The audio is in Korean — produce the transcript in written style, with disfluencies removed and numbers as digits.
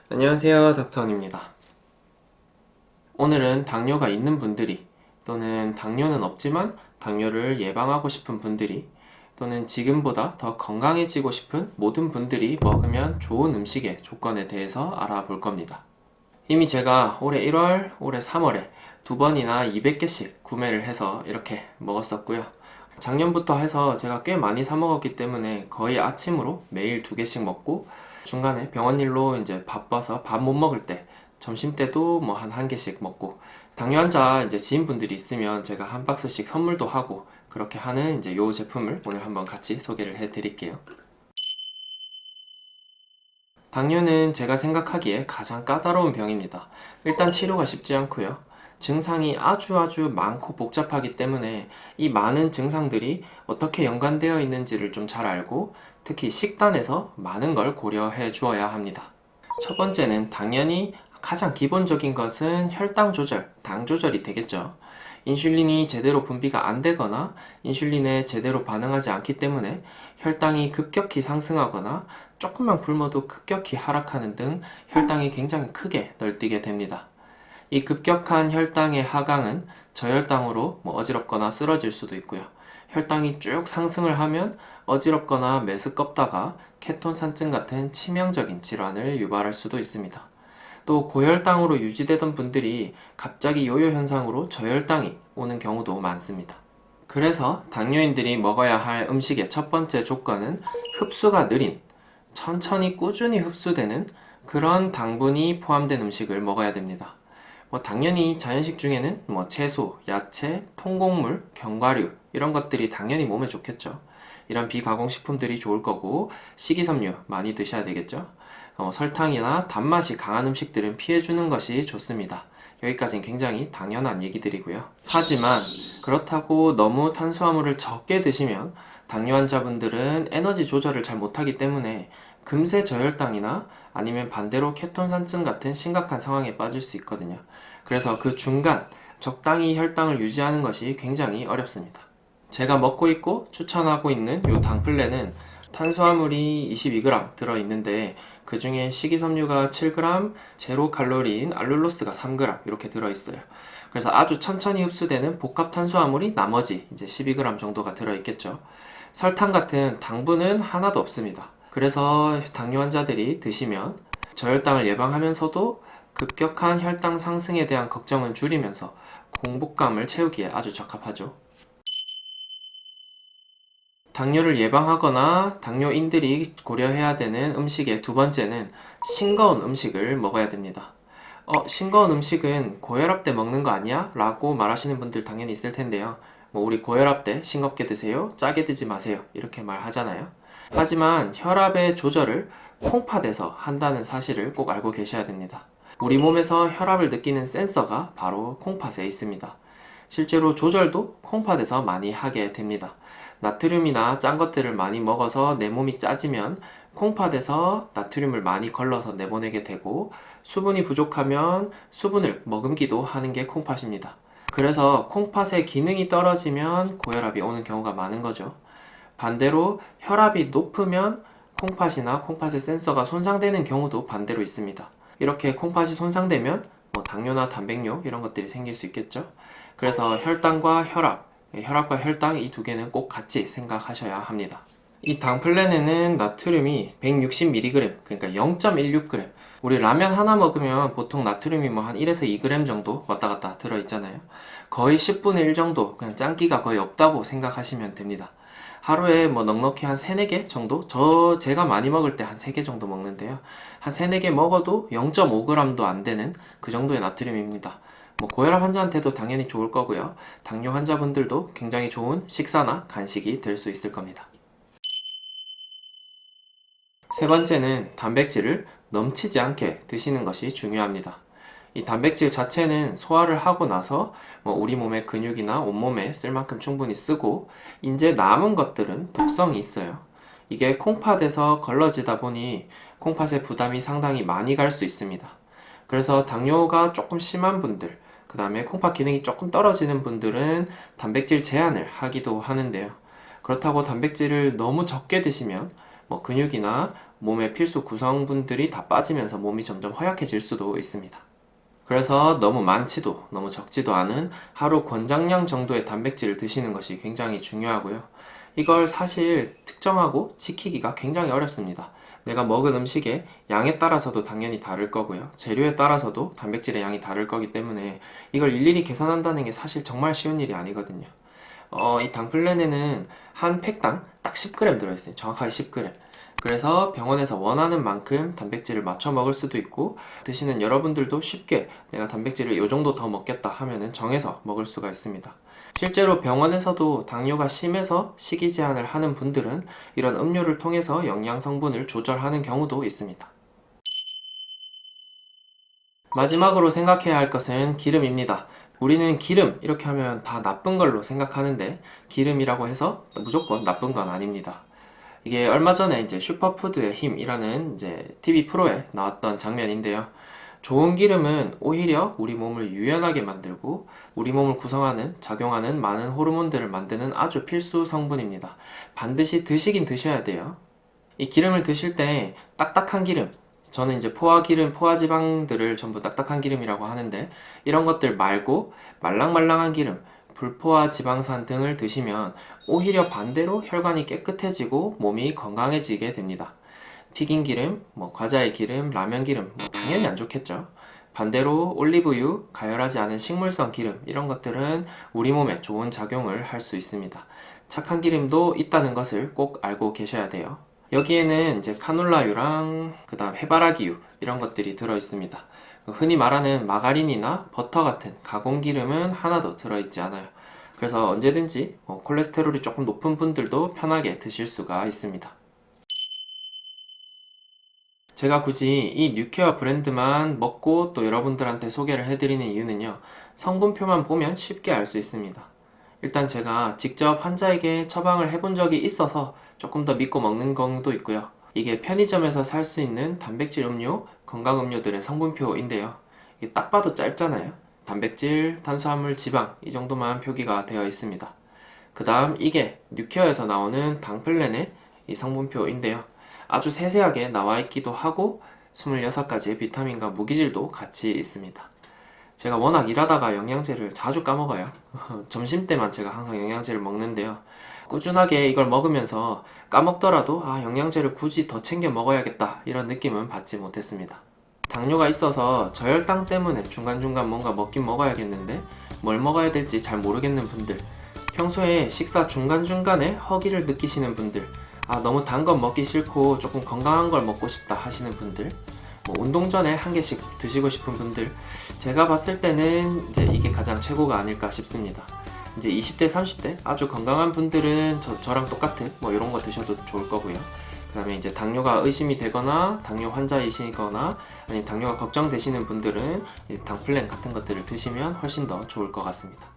안녕하세요, 닥터원입니다. 오늘은 당뇨가 있는 분들이 또는 당뇨는 없지만 당뇨를 예방하고 싶은 분들이 또는 지금보다 더 건강해지고 싶은 모든 분들이 먹으면 좋은 음식의 조건에 대해서 알아볼 겁니다. 이미 제가 올해 1월, 올해 3월에 두 번이나 200개씩 구매를 해서 이렇게 먹었었고요. 작년부터 해서 제가 꽤 많이 사 먹었기 때문에 거의 아침으로 매일 2개씩 먹고 중간에 병원 일로 이제 바빠서 밥 못 먹을 때 점심 때도 뭐 한 개씩 먹고 당뇨 환자 이제 지인분들이 있으면 제가 한 박스씩 선물도 하고 그렇게 하는 이제 요 제품을 오늘 한번 같이 소개를 해 드릴게요. 당뇨는 제가 생각하기에 가장 까다로운 병입니다. 일단 치료가 쉽지 않고요. 증상이 아주 많고 복잡하기 때문에 이 많은 증상들이 어떻게 연관되어 있는지를 좀 잘 알고 특히 식단에서 많은 걸 고려해 주어야 합니다. 첫 번째는 당연히 가장 기본적인 것은 혈당 조절, 당 조절이 되겠죠. 인슐린이 제대로 분비가 안 되거나 인슐린에 제대로 반응하지 않기 때문에 혈당이 급격히 상승하거나 조금만 굶어도 급격히 하락하는 등 혈당이 굉장히 크게 널뛰게 됩니다. 이 급격한 혈당의 하강은 저혈당으로 어지럽거나 쓰러질 수도 있고요. 혈당이 쭉 상승을 하면 어지럽거나 메스껍다가 케톤산증 같은 치명적인 질환을 유발할 수도 있습니다. 또 고혈당으로 유지되던 분들이 갑자기 요요 현상으로 저혈당이 오는 경우도 많습니다. 그래서 당뇨인들이 먹어야 할 음식의 첫 번째 조건은 흡수가 느린, 천천히 꾸준히 흡수되는 그런 당분이 포함된 음식을 먹어야 됩니다. 당연히 자연식 중에는 채소, 야채, 통곡물, 견과류 이런 것들이 당연히 몸에 좋겠죠. 이런 비가공식품들이 좋을 거고 식이섬유 많이 드셔야 되겠죠. 설탕이나 단맛이 강한 음식들은 피해주는 것이 좋습니다. 여기까지는 굉장히 당연한 얘기들이고요. 하지만 그렇다고 너무 탄수화물을 적게 드시면 당뇨 환자분들은 에너지 조절을 잘 못하기 때문에 금세 저혈당이나 아니면 반대로 케톤산증 같은 심각한 상황에 빠질 수 있거든요. 그래서 그 중간 적당히 혈당을 유지하는 것이 굉장히 어렵습니다. 제가 먹고 있고 추천하고 있는 이 당플레는 탄수화물이 22g 들어있는데 그 중에 식이섬유가 7g, 제로 칼로리인 알룰로스가 3g 이렇게 들어있어요. 그래서 아주 천천히 흡수되는 복합 탄수화물이 나머지 이제 12g 정도가 들어있겠죠. 설탕 같은 당분은 하나도 없습니다. 그래서 당뇨 환자들이 드시면 저혈당을 예방하면서도 급격한 혈당 상승에 대한 걱정은 줄이면서 공복감을 채우기에 아주 적합하죠. 당뇨를 예방하거나 당뇨인들이 고려해야 되는 음식의 두 번째는 싱거운 음식을 먹어야 됩니다. 싱거운 음식은 고혈압 때 먹는 거 아니야? 라고 말하시는 분들 당연히 있을 텐데요. 우리 고혈압 때 싱겁게 드세요, 짜게 드지 마세요 이렇게 말하잖아요. 하지만 혈압의 조절을 콩팥에서 한다는 사실을 꼭 알고 계셔야 됩니다. 우리 몸에서 혈압을 느끼는 센서가 바로 콩팥에 있습니다. 실제로 조절도 콩팥에서 많이 하게 됩니다. 나트륨이나 짠 것들을 많이 먹어서 내 몸이 짜지면 콩팥에서 나트륨을 많이 걸러서 내보내게 되고 수분이 부족하면 수분을 머금기도 하는 게 콩팥입니다. 그래서 콩팥의 기능이 떨어지면 고혈압이 오는 경우가 많은 거죠. 반대로 혈압이 높으면 콩팥이나 콩팥의 센서가 손상되는 경우도 반대로 있습니다. 이렇게 콩팥이 손상되면 당뇨나 단백뇨 이런 것들이 생길 수 있겠죠. 그래서 혈당과 혈압, 혈압과 혈당 이 두 개는 꼭 같이 생각하셔야 합니다. 이 당플랜에는 나트륨이 160mg, 그러니까 0.16g. 우리 라면 하나 먹으면 보통 나트륨이 한 1에서 2g 정도 왔다 갔다 들어있잖아요. 거의 10분의 1 정도, 그냥 짠기가 거의 없다고 생각하시면 됩니다. 하루에 넉넉히 한 3, 4개 정도? 제가 많이 먹을 때 한 3개 정도 먹는데요. 한 3, 4개 먹어도 0.5g도 안 되는 그 정도의 나트륨입니다. 고혈압 환자한테도 당연히 좋을 거고요. 당뇨 환자분들도 굉장히 좋은 식사나 간식이 될 수 있을 겁니다. 세 번째는 단백질을 넘치지 않게 드시는 것이 중요합니다. 이 단백질 자체는 소화를 하고 나서 우리 몸의 근육이나 온몸에 쓸 만큼 충분히 쓰고 이제 남은 것들은 독성이 있어요. 이게 콩팥에서 걸러지다 보니 콩팥의 부담이 상당히 많이 갈 수 있습니다. 그래서 당뇨가 조금 심한 분들, 그 다음에 콩팥 기능이 조금 떨어지는 분들은 단백질 제한을 하기도 하는데요. 그렇다고 단백질을 너무 적게 드시면 근육이나 몸의 필수 구성분들이 다 빠지면서 몸이 점점 허약해질 수도 있습니다. 그래서 너무 많지도 너무 적지도 않은 하루 권장량 정도의 단백질을 드시는 것이 굉장히 중요하고요. 이걸 사실 특정하고 지키기가 굉장히 어렵습니다. 내가 먹은 음식의 양에 따라서도 당연히 다를 거고요. 재료에 따라서도 단백질의 양이 다를 거기 때문에 이걸 일일이 계산한다는 게 사실 정말 쉬운 일이 아니거든요. 이 당플랜에는 한 팩당 딱 10g 들어있어요. 정확하게 10g. 그래서 병원에서 원하는 만큼 단백질을 맞춰 먹을 수도 있고, 드시는 여러분들도 쉽게 내가 단백질을 이 정도 더 먹겠다 하면은 정해서 먹을 수가 있습니다. 실제로 병원에서도 당뇨가 심해서 식이 제한을 하는 분들은 이런 음료를 통해서 영양 성분을 조절하는 경우도 있습니다. 마지막으로 생각해야 할 것은 기름입니다. 우리는 기름 이렇게 하면 다 나쁜 걸로 생각하는데, 기름이라고 해서 무조건 나쁜 건 아닙니다. 이게 얼마 전에 이제 슈퍼푸드의 힘이라는 이제 TV 프로에 나왔던 장면인데요. 좋은 기름은 오히려 우리 몸을 유연하게 만들고 우리 몸을 구성하는, 작용하는 많은 호르몬들을 만드는 아주 필수 성분입니다. 반드시 드시긴 드셔야 돼요. 이 기름을 드실 때 딱딱한 기름, 저는 이제 포화기름, 포화지방들을 전부 딱딱한 기름이라고 하는데, 이런 것들 말고 말랑말랑한 기름, 불포화 지방산 등을 드시면 오히려 반대로 혈관이 깨끗해지고 몸이 건강해지게 됩니다. 튀긴 기름, 과자의 기름, 라면 기름, 당연히 안 좋겠죠. 반대로 올리브유, 가열하지 않은 식물성 기름, 이런 것들은 우리 몸에 좋은 작용을 할 수 있습니다. 착한 기름도 있다는 것을 꼭 알고 계셔야 돼요. 여기에는 이제 카놀라유랑 그다음 해바라기유 이런 것들이 들어 있습니다. 흔히 말하는 마가린이나 버터 같은 가공기름은 하나도 들어있지 않아요. 그래서 언제든지 콜레스테롤이 조금 높은 분들도 편하게 드실 수가 있습니다. 제가 굳이 이 뉴케어 브랜드만 먹고 또 여러분들한테 소개를 해드리는 이유는요, 성분표만 보면 쉽게 알 수 있습니다. 일단 제가 직접 환자에게 처방을 해본 적이 있어서 조금 더 믿고 먹는 경우도 있고요. 이게 편의점에서 살 수 있는 단백질 음료, 건강 음료들의 성분표인데요. 이게 딱 봐도 짧잖아요. 단백질, 탄수화물, 지방 이 정도만 표기가 되어 있습니다. 그 다음 이게 뉴케어에서 나오는 당플랜의 이 성분표인데요. 아주 세세하게 나와 있기도 하고 26가지의 비타민과 무기질도 같이 있습니다. 제가 워낙 일하다가 영양제를 자주 까먹어요. 점심때만 제가 항상 영양제를 먹는데요. 꾸준하게 이걸 먹으면서 까먹더라도 영양제를 굳이 더 챙겨 먹어야겠다 이런 느낌은 받지 못했습니다. 당뇨가 있어서 저혈당 때문에 중간중간 뭔가 먹긴 먹어야겠는데 뭘 먹어야 될지 잘 모르겠는 분들, 평소에 식사 중간중간에 허기를 느끼시는 분들, 너무 단 건 먹기 싫고 조금 건강한 걸 먹고 싶다 하시는 분들, 운동 전에 한 개씩 드시고 싶은 분들, 제가 봤을 때는 이제 이게 가장 최고가 아닐까 싶습니다. 이제 20대, 30대 아주 건강한 분들은 저랑 똑같은 이런 거 드셔도 좋을 거고요. 그 다음에 이제 당뇨가 의심이 되거나 당뇨 환자이시거나 아니면 당뇨가 걱정되시는 분들은 당플랜 같은 것들을 드시면 훨씬 더 좋을 것 같습니다.